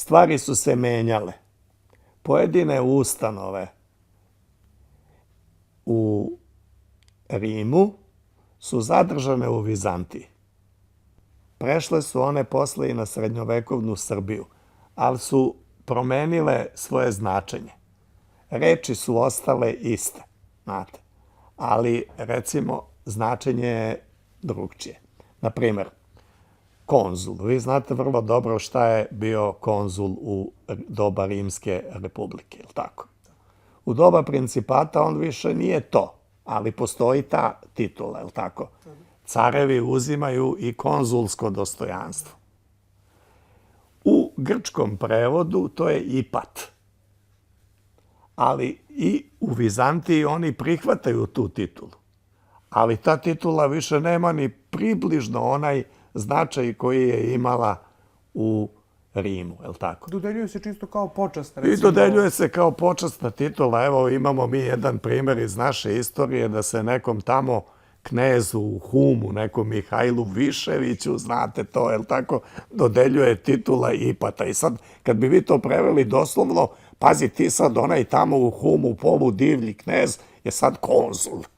stvari su se menjale. Pojedine ustanove u Rimu su zadržane u Vizantiji. Prešle su one posle i na srednjovekovnu Srbiju, ali su promenile svoje značenje. Reči su ostale iste, znate, ali recimo značenje je drugčije. Naprimer, konzul. Vi znate vrlo dobro šta je bio konzul u doba Rimske republike, je li tako? U doba principata on više nije to, ali postoji ta titula, je li tako? Carevi uzimaju i konzulsko dostojanstvo. U grčkom prevodu to je ipat. Ali i u Vizantiji oni prihvataju tu titulu. Ali ta titula više nema ni približno onaj značaj koji je imala u Rimu, je li tako? Dodeljuje se čisto kao počast, I recimo. dodeljuje se kao počasna titula. Evo, imamo mi jedan primjer iz naše istorije da se nekom tamo knezu u Humu, nekom Mihajlu Viševiću, znate to, je li tako, dodeljuje titula ipata. I sad, kad bi vi to preveli doslovno, pazi ti sad, onaj tamo u Humu, poludivlji knez, je sad konzul.